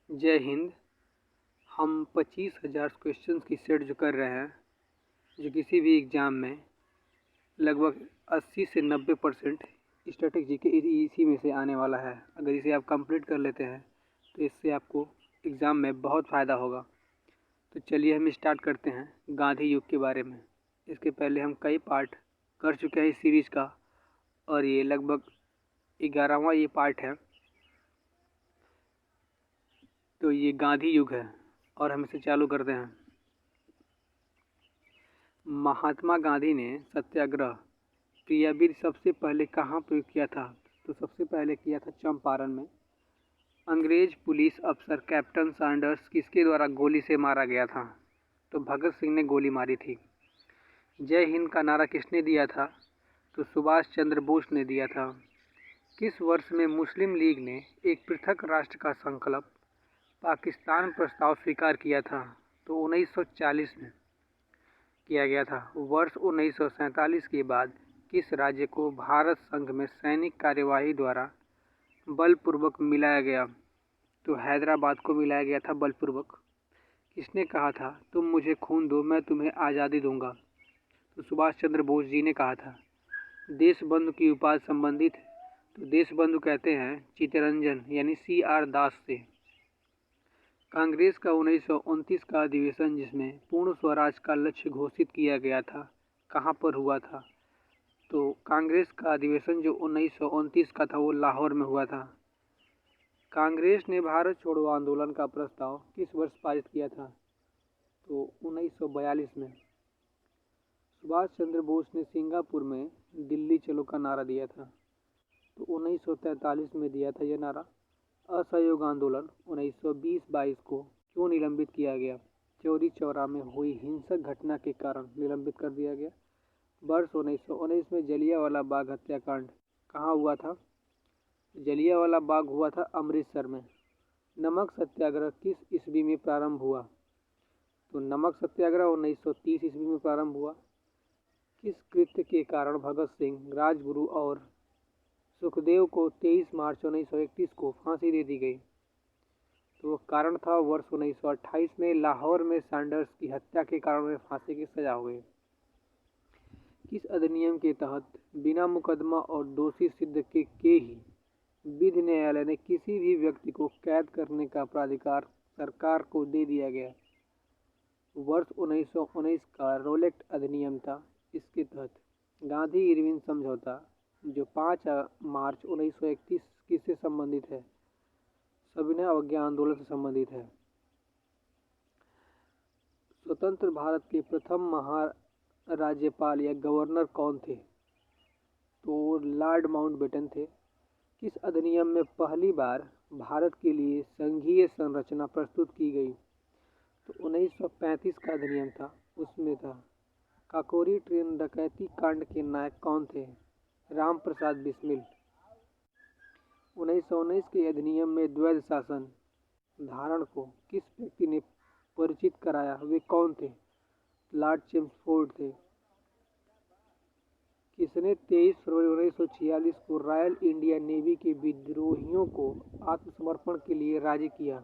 जय हिंद। हम 25,000 क्वेश्चंस की सेट जो कर रहे हैं, जो किसी भी एग्ज़ाम में लगभग 80 से 90% स्टैटिक जीके इसी में से आने वाला है। अगर इसे आप कंप्लीट कर लेते हैं तो इससे आपको एग्ज़ाम में बहुत फ़ायदा होगा। तो चलिए हम स्टार्ट करते हैं गांधी युग के बारे में। इसके पहले हम कई पार्ट कर चुके हैं इस सीरीज़ का, और ये लगभग 11वां ये पार्ट है। तो ये गांधी युग है और हम इसे चालू करते हैं। महात्मा गांधी ने सत्याग्रह क्रियाविधि सबसे पहले कहाँ प्रयोग किया था? तो सबसे पहले किया था चंपारण में। अंग्रेज पुलिस अफसर कैप्टन सैंडर्स किसके द्वारा गोली से मारा गया था? तो भगत सिंह ने गोली मारी थी। जय हिंद का नारा किसने दिया था? तो सुभाष चंद्र बोस ने दिया था। किस वर्ष में मुस्लिम लीग ने एक पृथक राष्ट्र का संकल्प पाकिस्तान प्रस्ताव स्वीकार किया था? तो 1940 में किया गया था। वर्ष 1947 के बाद किस राज्य को भारत संघ में सैनिक कार्यवाही द्वारा बलपूर्वक मिलाया गया? तो हैदराबाद को मिलाया गया था बलपूर्वक। किसने कहा था तुम मुझे खून दो मैं तुम्हें आज़ादी दूंगा? तो सुभाष चंद्र बोस जी ने कहा था। देश बंधु की उपाधि संबंधित है, तो देश बंधु कहते हैं चित्तरंजन यानी CR दास से। कांग्रेस का 1929 का अधिवेशन जिसमें पूर्ण स्वराज का लक्ष्य घोषित किया गया था, कहाँ पर हुआ था? तो कांग्रेस का अधिवेशन जो 1929 का था वो लाहौर में हुआ था। कांग्रेस ने भारत छोड़ो आंदोलन का प्रस्ताव किस वर्ष पारित किया था? तो 1942 में। सुभाष चंद्र बोस ने सिंगापुर में दिल्ली चलो का नारा दिया था, तो 1943 में दिया था यह नारा। असहयोग आंदोलन 1920-22 को क्यों निलंबित किया गया? चौरी चौरा में हुई हिंसक घटना के कारण निलंबित कर दिया गया। वर्ष 1919 में जलियांवाला बाग हत्याकांड कहाँ हुआ था? जलियांवाला बाग हुआ था अमृतसर में। नमक सत्याग्रह किस ईस्वी में प्रारंभ हुआ? तो नमक सत्याग्रह 1930 ईस्वी में प्रारंभ हुआ। किस कृत्य के कारण भगत सिंह, राजगुरु और सुखदेव को 23 मार्च 1931 को फांसी दे दी गई? तो वो कारण था वर्ष 1928 में लाहौर में सैंडर्स की हत्या के कारण उन्हें फांसी की सजा हुई। किस अधिनियम के तहत बिना मुकदमा और दोषी सिद्ध के ही विधि न्यायालय ने किसी भी व्यक्ति को कैद करने का प्राधिकार सरकार को दे दिया गया? वर्ष 1919 का रोलेक्ट अधिनियम था। इसके तहत गांधी इरविन समझौता जो 5 मार्च 1931 किससे संबंधित है? सविनय अवज्ञा आंदोलन से संबंधित है। स्वतंत्र भारत के प्रथम महाराज्यपाल या गवर्नर कौन थे? तो लॉर्ड माउंटबेटन थे। किस अधिनियम में पहली बार भारत के लिए संघीय संरचना प्रस्तुत की गई? तो 1935 का अधिनियम था, उसमें था। काकोरी ट्रेन डकैती कांड के नायक कौन थे? राम प्रसाद बिस्मिल। 1919 के अधिनियम में द्वैध शासन धारण को किस व्यक्ति ने परिचित कराया? वे कौन थे? लॉर्ड चेम्सफोर्ड थे। किसने 23 फरवरी 1946 को रॉयल इंडिया नेवी के विद्रोहियों को आत्मसमर्पण के लिए राजी किया?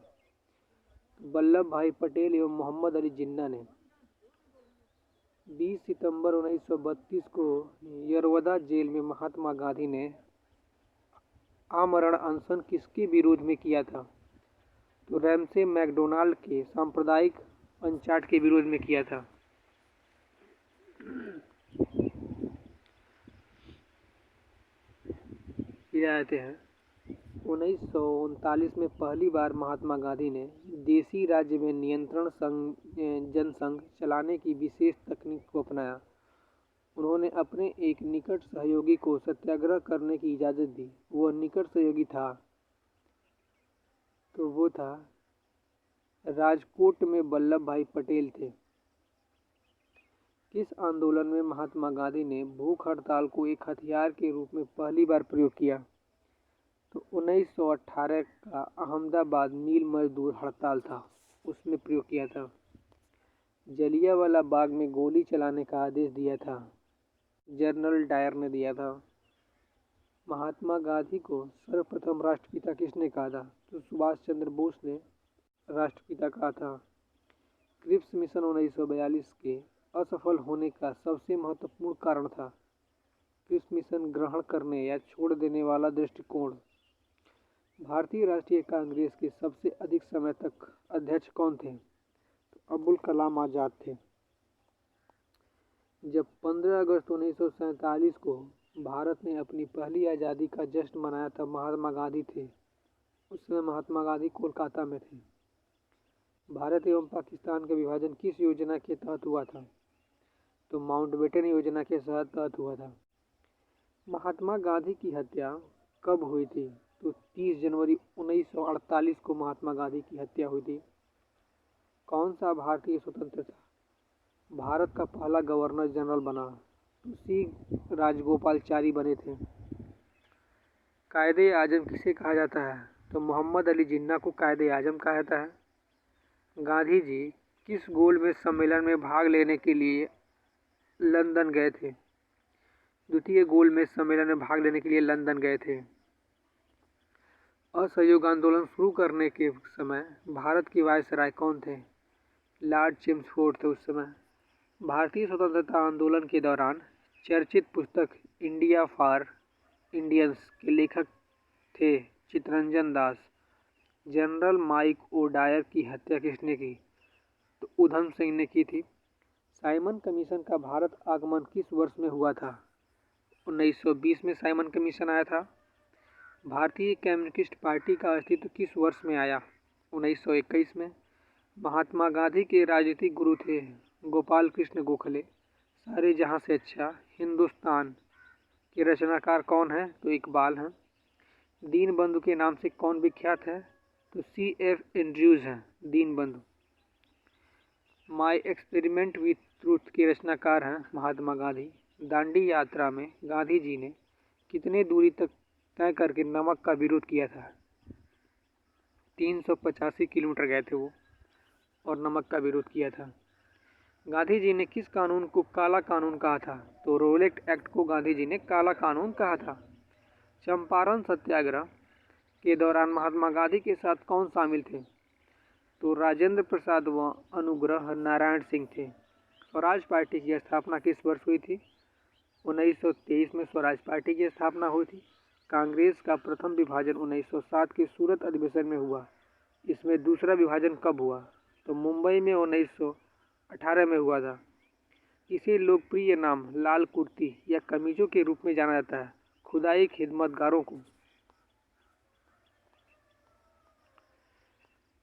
वल्लभ भाई पटेल एवं मोहम्मद अली जिन्ना ने। 20 सितंबर 1932 को यरवदा जेल में महात्मा गांधी ने आमरण अनशन किसके विरोध में किया था? तो रैमसे मैकडोनाल्ड के सांप्रदायिक पंचाट के विरोध में किया था। फिर आते हैं 1939 में पहली बार महात्मा गांधी ने देसी राज्य में नियंत्रण जनसंघ चलाने की विशेष तकनीक को अपनाया। उन्होंने अपने एक निकट सहयोगी को सत्याग्रह करने की इजाज़त दी। वह निकट सहयोगी था, तो वो था राजकोट में वल्लभ भाई पटेल थे। किस आंदोलन में महात्मा गांधी ने भूख हड़ताल को एक हथियार के रूप में पहली बार प्रयोग किया? तो 1918 का अहमदाबाद मील मजदूर हड़ताल था, उसमें प्रयोग किया था। जलियांवाला बाग में गोली चलाने का आदेश दिया था, जनरल डायर ने दिया था। महात्मा गांधी को सर्वप्रथम राष्ट्रपिता किसने कहा था? तो सुभाष चंद्र बोस ने। राष्ट्रपिता कहा था। क्रिप्स मिशन 1942 के असफल होने का सबसे महत्वपूर्ण कारण था। क्रिप्स मिशन ग्रहण करने या छोड़ देने वाला दृष्टिकोण। भारतीय राष्ट्रीय कांग्रेस के सबसे अधिक समय तक अध्यक्ष कौन थे? तो अब्दुल कलाम आज़ाद थे। जब 15 अगस्त 1947 को भारत ने अपनी पहली आज़ादी का जश्न मनाया तब महात्मा गांधी थे। उस समय महात्मा गांधी कोलकाता में थे। भारत एवं पाकिस्तान का विभाजन किस योजना के तहत हुआ था? तो माउंटबेटन योजना के तहत हुआ था। महात्मा गांधी की हत्या कब हुई थी? तो 30 जनवरी 1948 को महात्मा गांधी की हत्या हुई थी। कौन सा भारतीय स्वतंत्रता भारत का पहला गवर्नर जनरल बना? तो सी राजगोपालचारी बने थे। कायदे आजम किसे कहा जाता है? तो मोहम्मद अली जिन्ना को कायदे आजम कहा जाता है। गांधी जी किस गोलमेज सम्मेलन में भाग लेने के लिए लंदन गए थे? द्वितीय गोलमेज सम्मेलन में भाग लेने के लिए लंदन गए थे। असहयोग आंदोलन शुरू करने के समय भारत के वायसराय कौन थे? लॉर्ड चेम्सफोर्ड थे उस समय। भारतीय स्वतंत्रता आंदोलन के दौरान चर्चित पुस्तक इंडिया फॉर इंडियंस के लेखक थे Chittaranjan Das. General mic O'Dwyer की हत्या किसने की? तो उधम सिंह ने की थी। साइमन कमीशन का भारत आगमन किस वर्ष में हुआ था? 1920 में साइमन कमीशन आया था। भारतीय कम्युनिस्ट पार्टी का अस्तित्व किस वर्ष में आया? 1921 में। महात्मा गांधी के राजनीतिक गुरु थे गोपाल कृष्ण गोखले। सारे जहां से अच्छा हिंदुस्तान के रचनाकार कौन है? तो इकबाल हैं। दीनबंधु के नाम से कौन विख्यात है? तो C.F. एंड्रयूज हैं Deenbandhu. My experiment with truth के रचनाकार हैं महात्मा गांधी। दांडी यात्रा में गांधी जी ने कितने दूरी तक तय करके नमक का विरोध किया था? 385 किलोमीटर गए थे वो और नमक का विरोध किया था। गांधी जी ने किस कानून को काला कानून कहा था? तो रोलेट एक्ट को गांधी जी ने काला कानून कहा था। चंपारण सत्याग्रह के दौरान महात्मा गांधी के साथ कौन शामिल थे? तो राजेंद्र प्रसाद व अनुग्रह नारायण सिंह थे। स्वराज पार्टी की स्थापना किस वर्ष हुई थी? 1923 में स्वराज पार्टी की स्थापना हुई थी। कांग्रेस का प्रथम विभाजन 1907 के सूरत अधिवेशन में हुआ। इसमें दूसरा विभाजन कब हुआ? तो मुंबई में 1918 में हुआ था। इसे लोकप्रिय नाम लाल कुर्ती या कमीजों के रूप में जाना जाता है खुदाई खिदमतगारों को।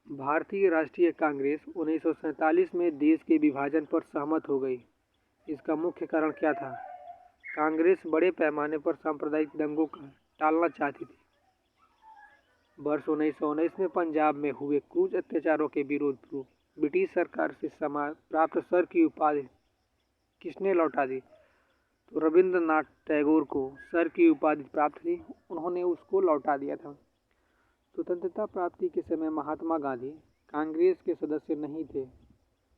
भारतीय राष्ट्रीय कांग्रेस 1947 में देश के विभाजन पर सहमत हो गई। इसका मुख्य कारण क्या था? कांग्रेस बड़े पैमाने पर सांप्रदायिक दंगों का टालना चाहती थी। वर्ष 1919 में पंजाब में हुए क्रूज अत्याचारों के विरोध पूर्व ब्रिटिश सरकार से प्राप्त सर की उपाधि किसने लौटा दी? तो रविंद्रनाथ टैगोर को सर की उपाधि प्राप्त थी, उन्होंने उसको लौटा दिया था। स्वतंत्रता प्राप्ति के समय महात्मा गांधी कांग्रेस के सदस्य नहीं थे।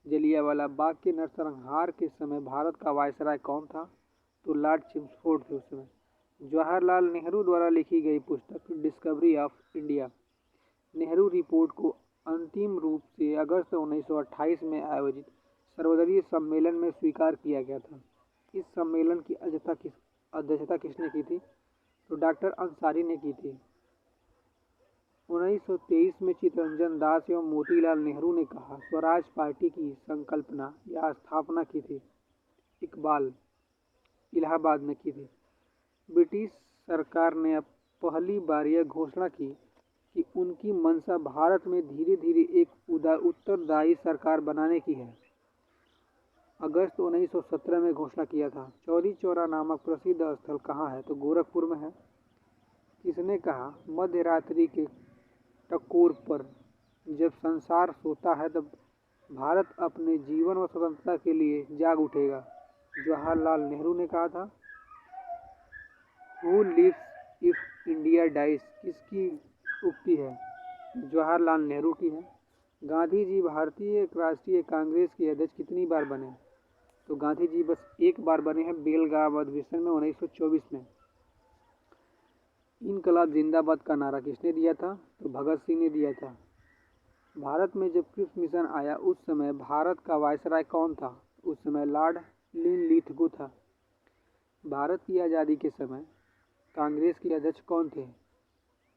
जलियांवाला बाग के नरसंहार के समय भारत का वायसराय कौन था? तो लॉर्ड चेम्सफोर्ड थे उस समय। जवाहरलाल नेहरू द्वारा लिखी गई पुस्तक discovery of India Nehru report को अंतिम रूप से अगस्त 1928 में आयोजित सर्वदलीय सम्मेलन में स्वीकार किया गया था। इस सम्मेलन की अध्यक्षता किसने की थी? तो डॉक्टर अंसारी ने की थी। 1923 में चित्तरंजन दास एवं मोतीलाल नेहरू ने कहा स्वराज पार्टी की संकल्पना या स्थापना की थी। इकबाल इलाहाबाद में की थी। ब्रिटिश सरकार ने अब पहली बार यह घोषणा की कि उनकी मंशा भारत में धीरे धीरे एक उत्तरदायी सरकार बनाने की है। अगस्त 1917 में घोषणा किया था। चौरी चौरा नामक प्रसिद्ध स्थल कहाँ है? तो गोरखपुर में है। किसने कहा मध्य रात्रि के टकोर पर जब संसार सोता है तब भारत अपने जीवन और स्वतंत्रता के लिए जाग उठेगा? जवाहरलाल नेहरू ने कहा था। Who lives if India dies किसकी उक्ति है? जवाहरलाल नेहरू की है। गांधी जी भारतीय राष्ट्रीय कांग्रेस के अध्यक्ष कितनी बार बने? तो गांधी जी बस एक बार बने हैं बेलगाम अधिवेशन में 1924 में। इनकलाब जिंदाबाद का नारा किसने दिया था? तो भगत सिंह ने दिया था। भारत में जब क्रिप्स मिशन आया उस समय भारत का वायसराय कौन था? उस समय लॉर्ड लिनलिथगो था। भारत की आज़ादी के समय कांग्रेस के अध्यक्ष कौन थे?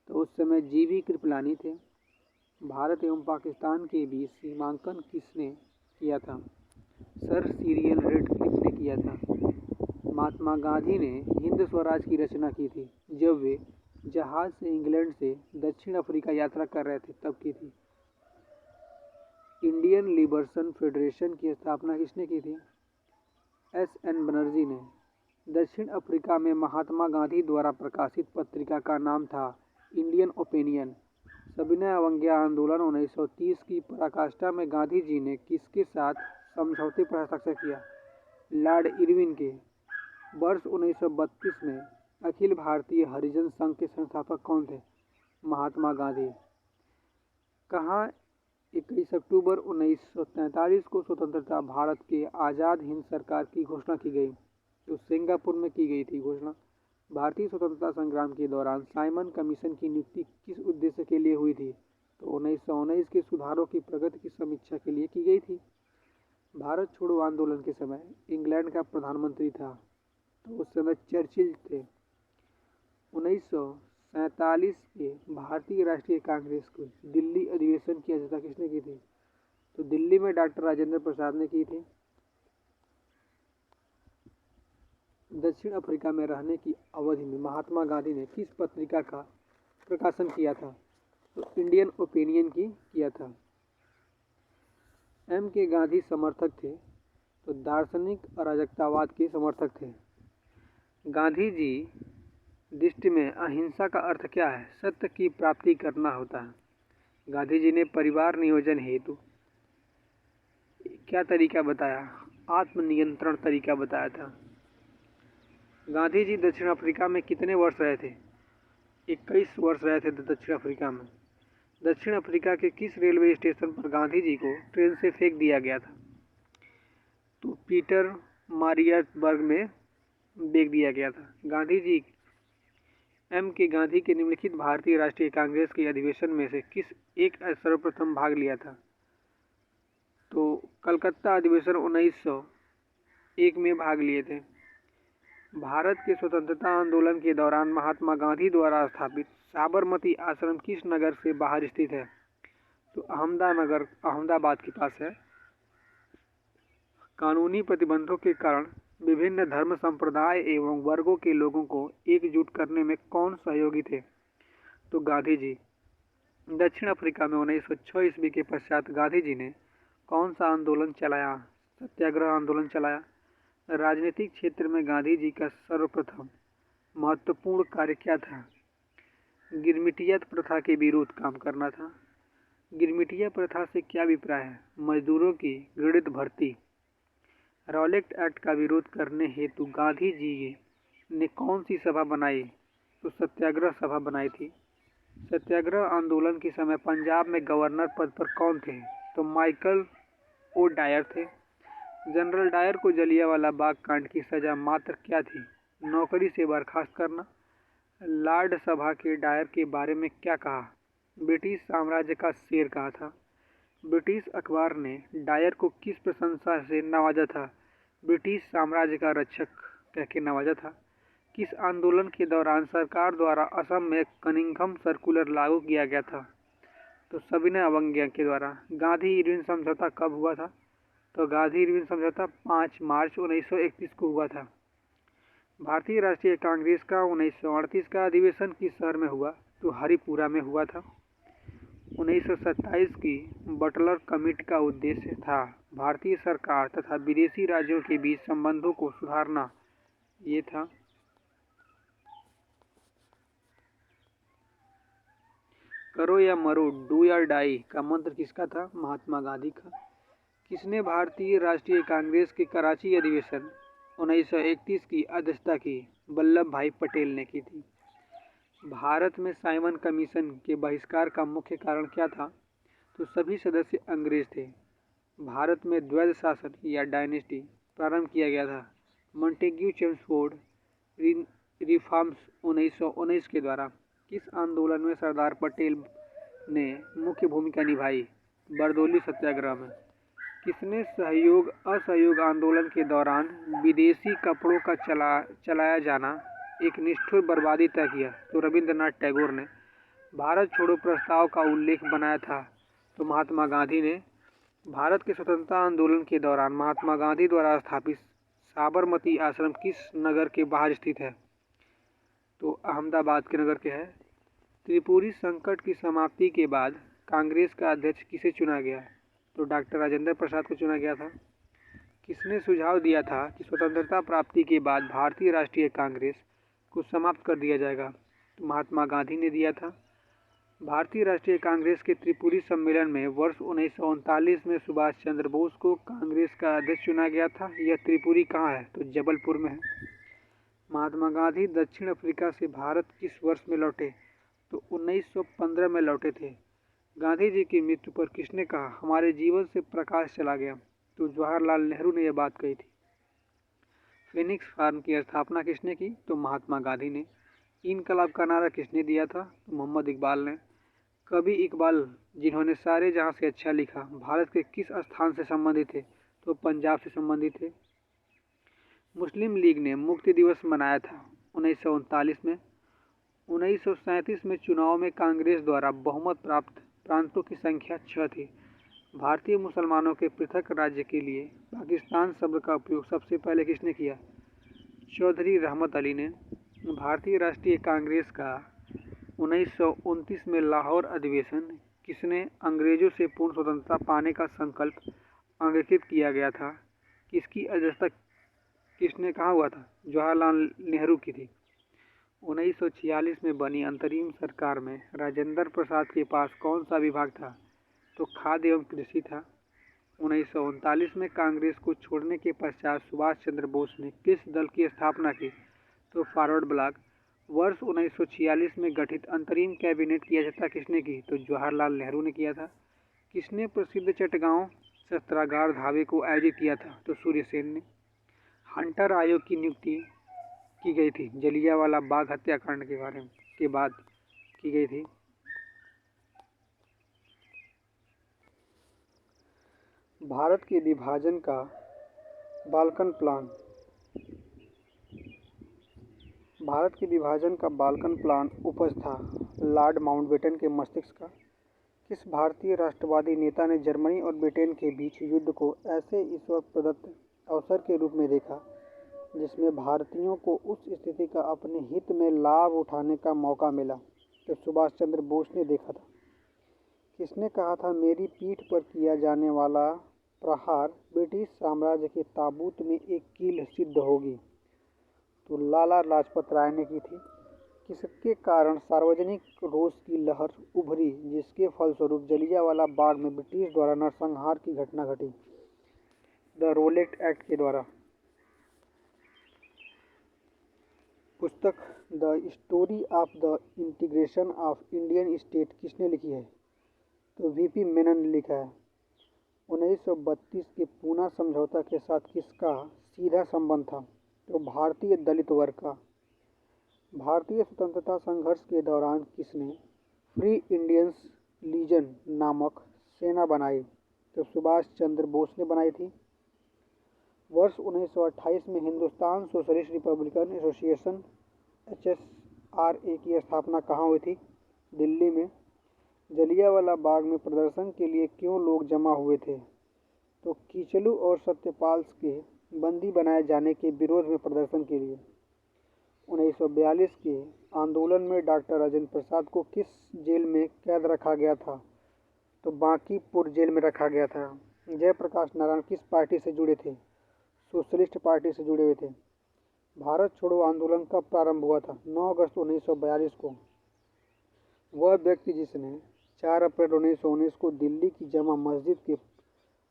तो उस समय जीवी कृपलानी थे। भारत एवं पाकिस्तान के बीच सीमांकन किसने किया था? सर सीरियल रेडक्लिफ ने किया था। महात्मा गांधी ने हिंद स्वराज की रचना की थी जब वे जहाज से इंग्लैंड से दक्षिण अफ्रीका यात्रा कर रहे थे तब की थी। इंडियन लिबरेशन फेडरेशन की स्थापना किसने की थी? एस.एन. बनर्जी ने। दक्षिण अफ्रीका में महात्मा गांधी द्वारा प्रकाशित पत्रिका का नाम था इंडियन ओपिनियन। सविनय अवज्ञा आंदोलन 1930 की पराकाष्ठा में गांधी जी ने किसके साथ समझौते पर हस्ताक्षर किया? लॉर्ड इरविन के। वर्ष 1932 में अखिल भारतीय हरिजन संघ के संस्थापक कौन थे? महात्मा गांधी। कहाँ 21 अक्टूबर 1943 को स्वतंत्रता भारत के आज़ाद हिंद सरकार की घोषणा की गई? तो सिंगापुर में की गई थी घोषणा। भारतीय स्वतंत्रता संग्राम के दौरान साइमन कमीशन की नियुक्ति किस उद्देश्य के लिए हुई थी? तो 1919 के सुधारों की प्रगति की समीक्षा के लिए की गई थी। भारत छोड़ो आंदोलन के समय इंग्लैंड का प्रधानमंत्री था तो उस समय चर्चिल थे। 1947 के भारतीय राष्ट्रीय कांग्रेस को दिल्ली अधिवेशन की अध्यक्षता किसने की थी? तो दिल्ली में डॉक्टर राजेंद्र प्रसाद ने की थी। दक्षिण अफ्रीका में रहने की अवधि में महात्मा गांधी ने किस पत्रिका का प्रकाशन किया था? तो इंडियन ओपिनियन की किया था। एम के गांधी समर्थक थे तो दार्शनिक अराजकतावाद के समर्थक थे। गांधी जी दृष्टि में अहिंसा का अर्थ क्या है? सत्य की प्राप्ति करना होता है। गांधी जी ने परिवार नियोजन हेतु क्या तरीका बताया? आत्मनियंत्रण तरीका बताया था। गांधी जी दक्षिण अफ्रीका में कितने वर्ष रहे थे? 21 वर्ष रहे थे दक्षिण अफ्रीका में। दक्षिण अफ्रीका के किस रेलवे स्टेशन पर गांधी जी को ट्रेन से फेंक दिया गया था? तो पीटर मारियर्सबर्ग में फेंक दिया गया था। गांधी जी एम के गांधी के निम्नलिखित भारतीय राष्ट्रीय कांग्रेस के अधिवेशन में से किस एक सर्वप्रथम भाग लिया था? तो कलकत्ता अधिवेशन 1901 में भाग लिए थे। भारत के स्वतंत्रता आंदोलन के दौरान महात्मा गांधी द्वारा स्थापित साबरमती आश्रम किस नगर से बाहर स्थित है? तो अहमदाबाद के पास है। कानूनी प्रतिबंधों के कारण विभिन्न धर्म संप्रदाय एवं वर्गों के लोगों को एकजुट करने में कौन सहयोगी थे? तो गांधी जी। दक्षिण अफ्रीका में 1906 ईस्वी के पश्चात गांधी जी ने कौन सा आंदोलन चलाया? सत्याग्रह आंदोलन चलाया। राजनीतिक क्षेत्र में गांधी जी का सर्वप्रथम महत्वपूर्ण कार्य क्या था? गिरमिटियत प्रथा के विरुद्ध काम करना था। गिरमिटिया प्रथा से क्या अभिप्राय है? मजदूरों की घृणित भर्ती। रॉलेट एक्ट का विरोध करने हेतु गांधी जी ने कौन सी सभा बनाई? तो सत्याग्रह सभा बनाई थी। सत्याग्रह आंदोलन के समय पंजाब में गवर्नर पद पर कौन थे? तो माइकल ओ डायर थे। जनरल डायर को जलियांवाला बाग कांड की सजा मात्र क्या थी? नौकरी से बर्खास्त करना। लॉर्ड सभा के डायर के बारे में क्या कहा? ब्रिटिश साम्राज्य का शेर कहा था। ब्रिटिश अखबार ने डायर को किस प्रशंसा से नवाजा था? ब्रिटिश साम्राज्य का रक्षक कह के नवाजा था। किस आंदोलन के दौरान सरकार द्वारा असम में कनिंघम सर्कुलर लागू किया गया था? तो सविनय अवज्ञा के द्वारा। गांधी इरविन समझौता कब हुआ था? तो गांधी इरविन समझौता 5 मार्च 1931 को हुआ था। भारतीय राष्ट्रीय कांग्रेस का 1938 का अधिवेशन किस शहर में हुआ? तो हरिपुरा में हुआ था। 1927 की बटलर कमेटी का उद्देश्य था भारतीय सरकार तथा विदेशी राज्यों के बीच संबंधों को सुधारना। ये था। करो या मरो, डू या डाई का मंत्र किसका था? महात्मा गांधी का। किसने भारतीय राष्ट्रीय कांग्रेस के कराची अधिवेशन 1931 की अध्यक्षता की? वल्लभ भाई पटेल ने की थी। भारत में साइमन कमीशन के बहिष्कार का मुख्य कारण क्या था? तो सभी सदस्य अंग्रेज थे। भारत में द्वैध शासन या डायनेस्टी प्रारंभ किया गया था मॉन्टेग्यू चेम्सफोर्ड रिफॉर्म्स 1919 के द्वारा। किस आंदोलन में सरदार पटेल ने मुख्य भूमिका निभाई? बरदौली सत्याग्रह में किसने असहयोग आंदोलन के दौरान विदेशी कपड़ों का चलाया जाना एक निष्ठुर बर्बादी तय किया? तो रविंद्रनाथ टैगोर ने। भारत छोड़ो प्रस्ताव का उल्लेख बनाया था? तो महात्मा गांधी ने। भारत के स्वतंत्रता आंदोलन के दौरान महात्मा गांधी द्वारा स्थापित साबरमती आश्रम किस नगर के बाहर स्थित है? तो अहमदाबाद के नगर के है। त्रिपुरी संकट की समाप्ति के बाद कांग्रेस का अध्यक्ष किसे चुना गया? तो डॉक्टर राजेंद्र प्रसाद को चुना गया था। किसने सुझाव दिया था कि स्वतंत्रता प्राप्ति के बाद भारतीय राष्ट्रीय कांग्रेस को समाप्त कर दिया जाएगा? तो महात्मा गांधी ने दिया था। भारतीय राष्ट्रीय कांग्रेस के त्रिपुरी सम्मेलन में वर्ष 1939 में सुभाष चंद्र बोस को कांग्रेस का अध्यक्ष चुना गया था। यह त्रिपुरी कहाँ है? तो जबलपुर में है। महात्मा गांधी दक्षिण अफ्रीका से भारत किस वर्ष में लौटे? तो 1915 में लौटे थे। गांधी जी की मृत्यु पर किसने कहा हमारे जीवन से प्रकाश चला गया? तो जवाहरलाल नेहरू ने यह बात कही थी। फिनिक्स फार्म की स्थापना किसने की? तो महात्मा गांधी ने। इनकलाब का नारा किसने दिया था? तो मोहम्मद इकबाल ने। कवि इकबाल जिन्होंने सारे जहां से अच्छा लिखा भारत के किस स्थान से संबंधित थे? तो पंजाब से संबंधित थे। मुस्लिम लीग ने मुक्ति दिवस मनाया था 1939 में। 1937 में चुनाव में कांग्रेस द्वारा बहुमत प्राप्त प्रांतों की संख्या 6 थी। भारतीय मुसलमानों के पृथक राज्य के लिए पाकिस्तान शब्द का उपयोग सबसे पहले किसने किया? चौधरी रहमत अली ने। भारतीय राष्ट्रीय कांग्रेस का 1929 में लाहौर अधिवेशन किसने अंग्रेजों से पूर्ण स्वतंत्रता पाने का संकल्प अंगीकृत किया गया था? किसकी अध्यक्षता किसने कहा हुआ था? जवाहरलाल नेहरू की थी। 1946 में बनी अंतरिम सरकार में राजेंद्र प्रसाद के पास कौन सा विभाग था? तो खाद्य एवं कृषि था। 1939 में कांग्रेस को छोड़ने के पश्चात सुभाष चंद्र बोस ने किस दल की स्थापना की? तो फॉरवर्ड ब्लॉक। वर्ष 1946 में गठित अंतरिम कैबिनेट की अध्यक्षता किसने की? तो जवाहरलाल नेहरू ने किया था। किसने प्रसिद्ध चटगांव शस्त्रागार धावे को आयोजित किया था? तो सूर्य सेन ने। हंटर आयोग की नियुक्ति की गई थी जलियांवाला बाग हत्याकांड के बाद की गई थी। भारत के विभाजन का बाल्कन प्लान। भारत के विभाजन का बाल्कन प्लान उपज था लॉर्ड माउंटबेटन के मस्तिष्क का। किस भारतीय राष्ट्रवादी नेता ने जर्मनी और ब्रिटेन के बीच युद्ध को ऐसे ईश्वर प्रदत्त अवसर के रूप में देखा जिसमें भारतीयों को उस स्थिति का अपने हित में लाभ उठाने का मौका मिला? तो सुभाष चंद्र बोस ने देखा था। किसने कहा था मेरी पीठ पर किया जाने वाला प्रहार ब्रिटिश साम्राज्य के ताबूत में एक कील सिद्ध होगी? तो लाला लाजपत राय ने की थी। किसके कारण सार्वजनिक रोष की लहर उभरी जिसके फलस्वरूप जलियांवाला बाग में ब्रिटिश द्वारा नरसंहार की घटना घटी? द रोलेट एक्ट के द्वारा। पुस्तक the story of the integration of Indian state किसने लिखी है? तो वीपी मेनन ने लिखा है। 1932 के पूना समझौता के साथ किसका सीधा संबंध था? तो भारतीय दलित वर्ग का। भारतीय स्वतंत्रता संघर्ष के दौरान किसने फ्री इंडियंस लीजन नामक सेना बनाई? तो सुभाष चंद्र बोस ने बनाई थी। वर्ष 1928 में Hindustan socialist Republican association HSRA की स्थापना कहाँ हुई थी? दिल्ली में। जलियांवाला बाग में प्रदर्शन के लिए क्यों लोग जमा हुए थे? तो कीचलू और सत्यपाल के बंदी बनाए जाने के विरोध में प्रदर्शन के लिए। 1942 के आंदोलन में डॉक्टर राजेंद्र प्रसाद को किस जेल में कैद रखा गया था? तो बांकीपुर जेल में रखा गया था। जयप्रकाश नारायण किस पार्टी से जुड़े थे? सोशलिस्ट पार्टी से जुड़े हुए थे। भारत छोड़ो आंदोलन कब प्रारंभ हुआ था? 9 अगस्त 1942 को। वह व्यक्ति जिसने 4 अप्रैल 1919 को दिल्ली की जमा मस्जिद के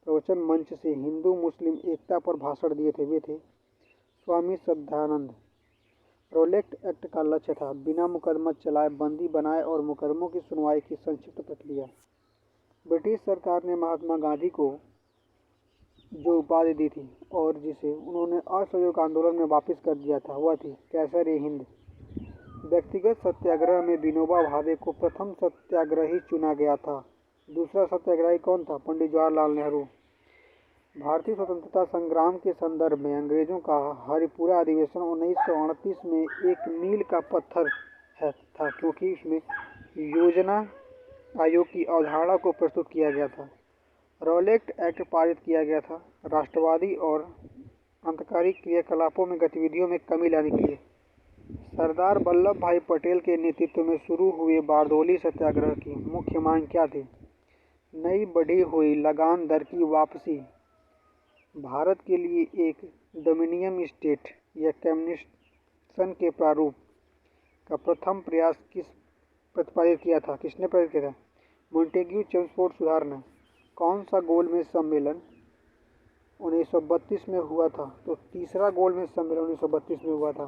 प्रवचन मंच से हिंदू मुस्लिम एकता पर भाषण दिए थे वे थे स्वामी श्रद्धानंद। रोलेट एक्ट का लक्ष्य था बिना मुकदमा चलाए बंदी बनाए और मुकदमों की सुनवाई की संक्षिप्त प्रक्रिया। ब्रिटिश सरकार ने महात्मा गांधी को जो उपाधि दी थी और जिसे उन्होंने असहयोग आंदोलन में वापस कर दिया था वह थी कैसर-ए-हिंद। व्यक्तिगत सत्याग्रह में विनोबा भावे को प्रथम सत्याग्रही चुना गया था दूसरा सत्याग्रही कौन था? पंडित जवाहरलाल नेहरू। भारतीय स्वतंत्रता संग्राम के संदर्भ में अंग्रेजों का हरिपुरा अधिवेशन 1938 में एक मील का पत्थर था, क्योंकि इसमें योजना आयोग की अवधारणा को प्रस्तुत किया गया था। रॉलेट एक्ट पारित किया गया था, राष्ट्रवादी और अंतकारी क्रियाकलापों में गतिविधियों में कमी लाने के लिए। सरदार वल्लभ भाई पटेल के नेतृत्व में शुरू हुए बारडोली सत्याग्रह की मुख्य मांग क्या थी? नई बढ़ी हुई लगान दर की वापसी, भारत के लिए एक डोमिनियन स्टेट या कम्युनिस्टेशन के प्रारूप का प्रथम प्रयास किसने प्रतिपादित किया था? मॉन्टेग्यू चेम्सफोर्ड सुधारना। कौन सा गोलमेज सम्मेलन 1932 में हुआ था? तो तीसरा गोलमेज सम्मेलन 1932 में हुआ था।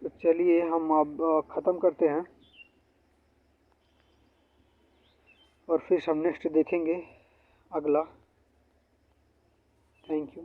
तो चलिए हम अब ख़त्म करते हैं और फिर हम नेक्स्ट देखेंगे अगला। Thank you.